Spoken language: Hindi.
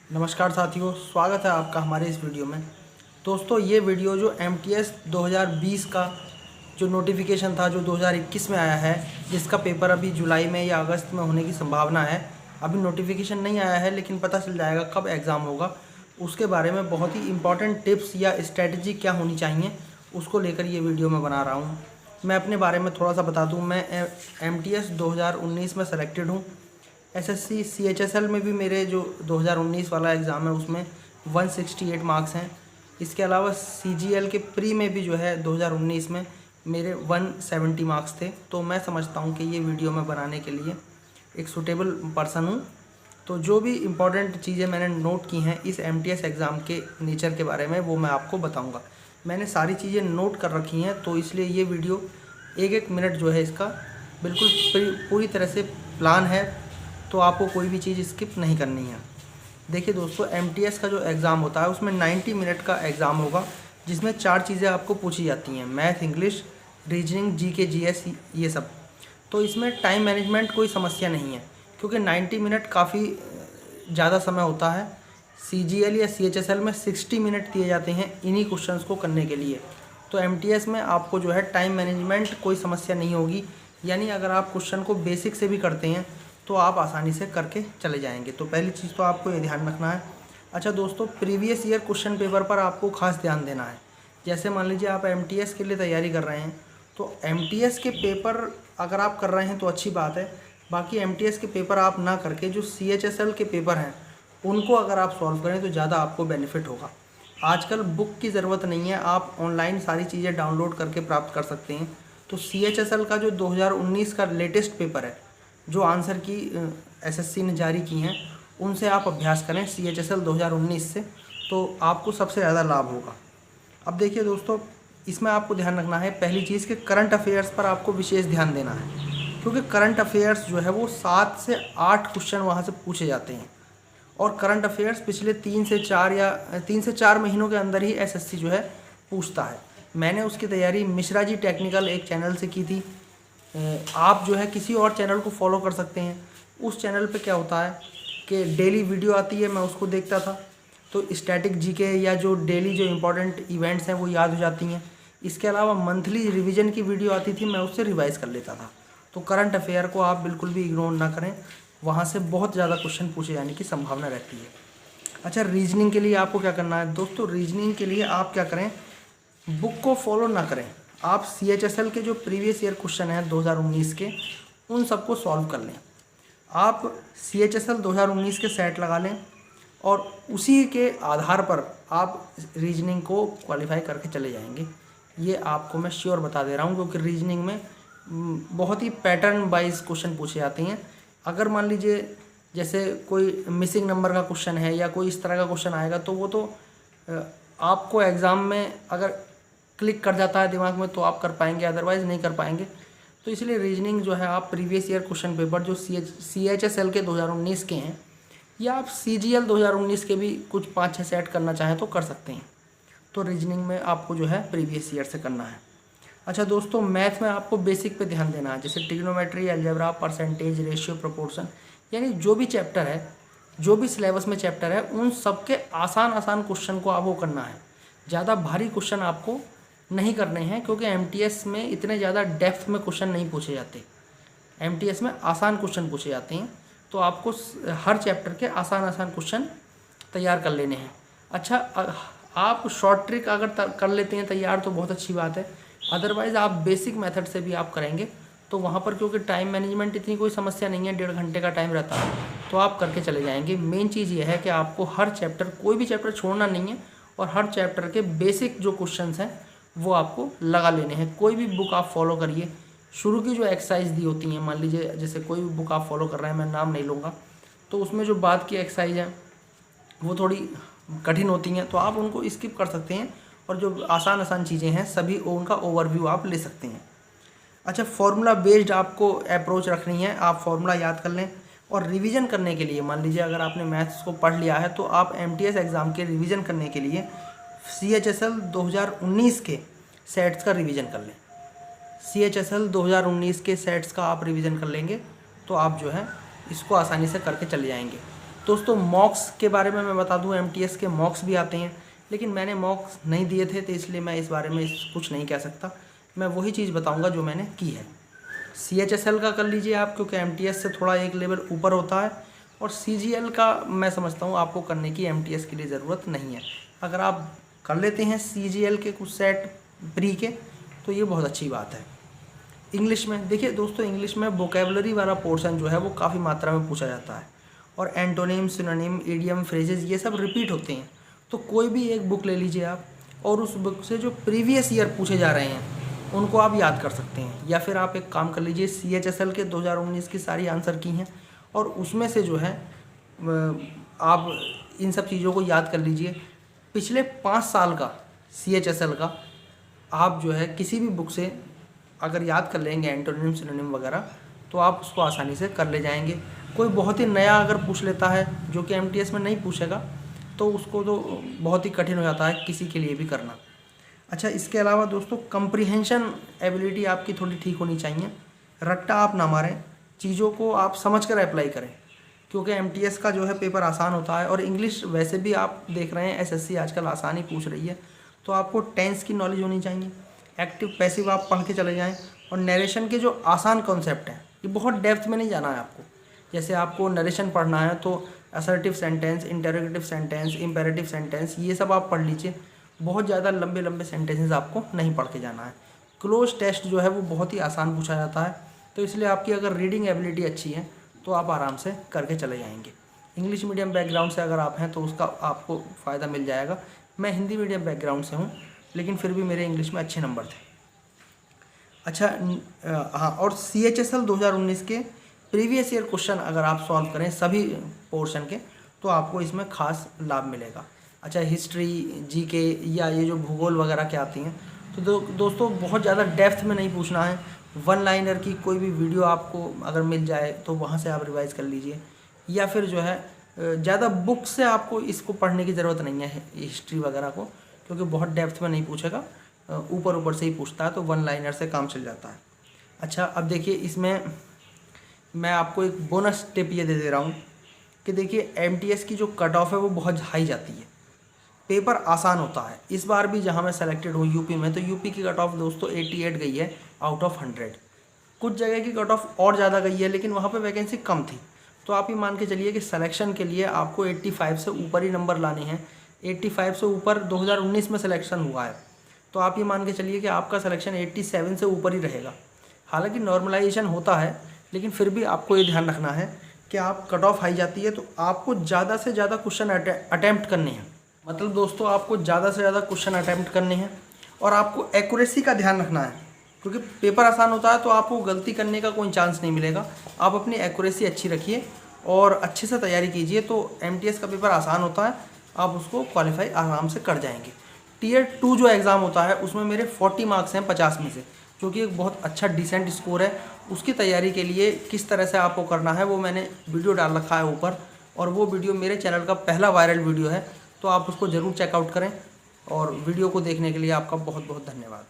नमस्कार साथियों, स्वागत है आपका हमारे इस वीडियो में। दोस्तों, ये वीडियो जो MTS 2020 का जो नोटिफिकेशन था जो 2021 में आया है, जिसका पेपर अभी जुलाई में या अगस्त में होने की संभावना है। अभी नोटिफिकेशन नहीं आया है लेकिन पता चल जाएगा कब एग्ज़ाम होगा। उसके बारे में बहुत ही इंपॉर्टेंट टिप्स या स्ट्रेटजी क्या होनी चाहिए, उसको लेकर ये वीडियो मैं बना रहा हूँ। मैं अपने बारे में थोड़ा सा बता दूँ। मैं MTS 2019 में सेलेक्टेड हूँ। SSC CHSL में भी मेरे जो 2019 वाला एग्ज़ाम है उसमें 168 मार्क्स हैं। इसके अलावा CGL के प्री में भी जो है 2019 में मेरे 170 मार्क्स थे। तो मैं समझता हूँ कि ये वीडियो मैं बनाने के लिए एक सूटेबल पर्सन हूँ। तो जो भी इम्पोर्टेंट चीज़ें मैंने नोट की हैं इस MTS एग्ज़ाम के नेचर के बारे में, वो मैं आपको बताऊँगा। मैंने सारी चीज़ें नोट कर रखी हैं, तो इसलिए ये वीडियो एक एक मिनट जो है इसका बिल्कुल पूरी तरह से प्लान है, तो आपको कोई भी चीज़ स्किप नहीं करनी है। देखिए दोस्तों, MTS का जो एग्ज़ाम होता है उसमें 90 मिनट का एग्ज़ाम होगा, जिसमें 4 चीज़ें आपको पूछी जाती हैं: math, English, reasoning, GK GS, ये सब। तो इसमें टाइम मैनेजमेंट कोई समस्या नहीं है, क्योंकि 90 मिनट काफ़ी ज़्यादा समय होता है। CGL या CHSL में 60 मिनट दिए जाते हैं इन्हीं क्वेश्चंस को करने के लिए। तो MTS में आपको जो है टाइम मैनेजमेंट कोई समस्या नहीं होगी, यानी अगर आप क्वेश्चन को बेसिक से भी करते हैं तो आप आसानी से करके चले जाएंगे। तो पहली चीज़ तो आपको ये ध्यान रखना है। अच्छा दोस्तों, प्रीवियस ईयर क्वेश्चन पेपर पर आपको खास ध्यान देना है। जैसे मान लीजिए आप MTS के लिए तैयारी कर रहे हैं, तो MTS के पेपर अगर आप कर रहे हैं तो अच्छी बात है। बाकी MTS के पेपर आप ना करके जो CHSL के पेपर हैं उनको अगर आप सॉल्व करें तो ज़्यादा आपको बेनिफिट होगा। आजकल बुक की ज़रूरत नहीं है, आप ऑनलाइन सारी चीज़ें डाउनलोड करके प्राप्त कर सकते हैं। तो CHSL का जो 2019 का लेटेस्ट पेपर है, जो आंसर की SSC ने जारी की हैं, उनसे आप अभ्यास करें CHSL 2019 से, तो आपको सबसे ज़्यादा लाभ होगा। अब देखिए दोस्तों, इसमें आपको ध्यान रखना है पहली चीज़ कि करंट अफेयर्स पर आपको विशेष ध्यान देना है, क्योंकि करंट अफेयर्स जो है वो 7 से 8 क्वेश्चन वहाँ से पूछे जाते हैं। और करंट अफेयर्स पिछले 3 से 4 महीनों के अंदर ही SSC जो है पूछता है। मैंने उसकी तैयारी मिश्रा जी टेक्निकल एक चैनल से की थी। आप जो है किसी और चैनल को फॉलो कर सकते हैं। उस चैनल पे क्या होता है कि डेली वीडियो आती है, मैं उसको देखता था, तो स्टैटिक GK या जो डेली जो इम्पोर्टेंट इवेंट्स हैं वो याद हो जाती हैं। इसके अलावा मंथली रिवीजन की वीडियो आती थी, मैं उससे रिवाइज़ कर लेता था। तो करंट अफेयर को आप बिल्कुल भी इग्नोर ना करें, वहाँ से बहुत ज़्यादा क्वेश्चन पूछे जाने की संभावना रहती है। अच्छा, रीजनिंग के लिए आपको क्या करना है दोस्तों? रीजनिंग के लिए आप क्या करें, बुक को फॉलो ना करें, आप CHSL के जो प्रीवियस ईयर क्वेश्चन हैं 2019 के, उन सबको सॉल्व कर लें। आप CHSL 2019 के सेट लगा लें और उसी के आधार पर आप रीजनिंग को क्वालिफाई करके चले जाएंगे। ये आपको मैं श्योर बता दे रहा हूँ, क्योंकि रीजनिंग में बहुत ही पैटर्न वाइज क्वेश्चन पूछे जाते हैं। अगर मान लीजिए जैसे कोई मिसिंग नंबर का क्वेश्चन है या कोई इस तरह का क्वेश्चन आएगा, तो वो तो आपको एग्ज़ाम में अगर क्लिक कर जाता है दिमाग में तो आप कर पाएंगे, अदरवाइज़ नहीं कर पाएंगे। तो इसलिए रीजनिंग जो है आप प्रीवियस ईयर क्वेश्चन पेपर जो CHSL के 2019 के हैं, या आप CGL 2019 के भी कुछ 5-6 सेट करना चाहें तो कर सकते हैं। तो रीजनिंग में आपको जो है प्रीवियस ईयर से करना है। अच्छा दोस्तों, मैथ में आपको बेसिक पे ध्यान देना है, जैसे trigonometry, algebra, percentage, ratio, proportion, यानी जो भी चैप्टर है, जो भी सिलेबस में चैप्टर है, उन सब के आसान आसान क्वेश्चन को आपको करना है। ज़्यादा भारी क्वेश्चन आपको नहीं करने हैं, क्योंकि MTS में इतने ज़्यादा डेप्थ में क्वेश्चन नहीं पूछे जाते। MTS में आसान क्वेश्चन पूछे जाते हैं, तो आपको हर चैप्टर के आसान आसान क्वेश्चन तैयार कर लेने हैं। अच्छा, आप शॉर्ट ट्रिक अगर कर लेते हैं तैयार तो बहुत अच्छी बात है, अदरवाइज़ आप बेसिक मेथड से भी आप करेंगे तो वहाँ पर, क्योंकि टाइम मैनेजमेंट इतनी कोई समस्या नहीं है, 1.5 घंटे का टाइम रहता है, तो आप करके चले जाएंगे। मेन चीज़ ये है कि आपको हर चैप्टर, कोई भी चैप्टर छोड़ना नहीं है, और हर चैप्टर के बेसिक जो क्वेश्चंस हैं वो आपको लगा लेने हैं। कोई भी बुक आप फॉलो करिए, शुरू की जो एक्सरसाइज दी होती हैं, मान लीजिए जैसे कोई भी बुक आप फॉलो कर रहे हैं, मैं नाम नहीं लूँगा, तो उसमें जो बाद की एक्सरसाइज हैं वो थोड़ी कठिन होती हैं, तो आप उनको स्किप कर सकते हैं, और जो आसान आसान चीज़ें हैं सभी उनका ओवरव्यू आप ले सकते हैं। अच्छा, फार्मूला बेस्ड आपको अप्रोच रखनी है, आप फार्मूला याद कर लें। और रिवीजन करने के लिए, मान लीजिए अगर आपने मैथ्स को पढ़ लिया है, तो आप MTS एग्ज़ाम के रिवीजन करने के लिए CHSL 2019 के सेट्स का रिवीजन कर लें। CHSL 2019 के सेट्स का आप रिवीजन कर लेंगे तो आप जो है इसको आसानी से करके चले जाएंगे। दोस्तों मॉक्स के बारे में मैं बता दूं, एमटीएस के मॉक्स भी आते हैं, लेकिन मैंने मॉक्स नहीं दिए थे तो इसलिए मैं इस बारे में कुछ नहीं कह सकता। मैं वही चीज़ बताऊंगा जो मैंने की है। CHSL का कर लीजिए आप, क्योंकि एमटीएस से थोड़ा एक लेवल ऊपर होता है, और CGL का मैं समझता हूँ आपको करने की एमटीएस के लिए ज़रूरत नहीं है। अगर आप कर लेते हैं CGL के कुछ सेट प्री के तो ये बहुत अच्छी बात है। इंग्लिश में देखिए दोस्तों, इंग्लिश में वोकेबलरी वाला पोर्शन जो है वो काफ़ी मात्रा में पूछा जाता है, और एंटोनिम, सिनोनिम, इडियम, फ्रेजेस ये सब रिपीट होते हैं। तो कोई भी एक बुक ले लीजिए आप, और उस बुक से जो प्रीवियस ईयर पूछे जा रहे हैं उनको आप याद कर सकते हैं। या फिर आप एक काम कर लीजिए, CHSL के 2019 की सारी आंसर की हैं, और उसमें से जो है आप इन सब चीज़ों को याद कर लीजिए। पिछले 5 साल का CHSL का आप जो है किसी भी बुक से अगर याद कर लेंगे एंटोनिम, सिनोनिम वगैरह, तो आप उसको आसानी से कर ले जाएंगे। कोई बहुत ही नया अगर पूछ लेता है जो कि एमटीएस में नहीं पूछेगा, तो उसको तो बहुत ही कठिन हो जाता है किसी के लिए भी करना। अच्छा, इसके अलावा दोस्तों कंप्रीहेंशन एबिलिटी आपकी थोड़ी ठीक होनी चाहिए। रट्टा आप ना मारें, चीज़ों को आप समझ कर अप्लाई करें, क्योंकि एमटीएस का जो है पेपर आसान होता है। और इंग्लिश वैसे भी आप देख रहे हैं एसएससी आजकल आसान ही पूछ रही है, तो आपको टेंस की नॉलेज होनी चाहिए। एक्टिव पैसिव आप पढ़ के चले जाएं, और नरेशन के जो आसान कॉन्सेप्ट हैं ये बहुत डेप्थ में नहीं जाना है आपको। जैसे आपको नरेशन पढ़ना है तो assertive sentence, interrogative sentence, imperative sentence ये सब आप पढ़ लीजिए। बहुत ज़्यादा लंबे लंबे सेंटेंसेस आपको नहीं पढ़ के जाना है। क्लोज टेस्ट जो है वो बहुत ही आसान पूछा जाता है, तो इसलिए आपकी अगर रीडिंग एबिलिटी अच्छी है तो आप आराम से करके चले जाएंगे। इंग्लिश मीडियम बैकग्राउंड से अगर आप हैं तो उसका आपको फ़ायदा मिल जाएगा। मैं हिंदी मीडियम बैकग्राउंड से हूँ, लेकिन फिर भी मेरे इंग्लिश में अच्छे नंबर थे। अच्छा हाँ, और CHSL 2019 के प्रीवियस ईयर क्वेश्चन अगर आप सॉल्व करें सभी पोर्शन के, तो आपको इसमें खास लाभ मिलेगा। अच्छा, हिस्ट्री, जीके या ये जो भूगोल वगैरह के आती हैं, तो दोस्तों बहुत ज़्यादा डेप्थ में नहीं पूछना है। 1 लाइनर की कोई भी वीडियो आपको अगर मिल जाए तो वहाँ से आप रिवाइज़ कर लीजिए, या फिर जो है ज़्यादा बुक से आपको इसको पढ़ने की ज़रूरत नहीं है हिस्ट्री वगैरह को, क्योंकि बहुत डेप्थ में नहीं पूछेगा, ऊपर ऊपर से ही पूछता है, तो 1 लाइनर से काम चल जाता है। अच्छा, अब देखिए इसमें मैं आपको एक बोनस टिप ये दे रहा हूँ कि देखिए एमटीएस की जो कट ऑफ है वो बहुत हाई जाती है, पेपर आसान होता है। इस बार भी जहाँ मैं सेलेक्टेड हूँ यूपी में, तो यूपी की कट ऑफ दोस्तों 88 गई है आउट ऑफ 100। कुछ जगह की कट ऑफ और ज़्यादा गई है, लेकिन वहाँ पे वैकेंसी कम थी। तो आप ये मान के चलिए कि सिलेक्शन के लिए आपको 85 से ऊपर ही नंबर लाने हैं। 85 से ऊपर 2019 में सिलेक्शन हुआ है, तो आप ये मान के चलिए कि आपका सिलेक्शन 87 से ऊपर ही रहेगा। हालांकि नॉर्मलाइजेशन होता है, लेकिन फिर भी आपको ये ध्यान रखना है कि आप कट ऑफ हाई जाती है तो आपको ज़्यादा से ज़्यादा क्वेश्चन अटैम्प्ट करने हैं। मतलब दोस्तों आपको ज़्यादा से ज़्यादा क्वेश्चन अटैम्प्ट करने हैं, और आपको एक्यूरेसी का ध्यान रखना है, क्योंकि पेपर आसान होता है तो आपको गलती करने का कोई चांस नहीं मिलेगा। आप अपनी एक्यूरेसी अच्छी रखिए और अच्छे से तैयारी कीजिए, तो एमटीएस का पेपर आसान होता है, आप उसको क्वालिफाई आराम से कर जाएंगे। Tier 2 जो एग्ज़ाम होता है उसमें मेरे 40 मार्क्स हैं 50 में से, जो कि एक बहुत अच्छा डिसेंट स्कोर है। उसकी तैयारी के लिए किस तरह से आपको करना है वो मैंने वीडियो डाल रखा है ऊपर, और वो वीडियो मेरे चैनल का पहला वायरल वीडियो है, तो आप उसको ज़रूर चेकआउट करें। और वीडियो को देखने के लिए आपका बहुत बहुत धन्यवाद।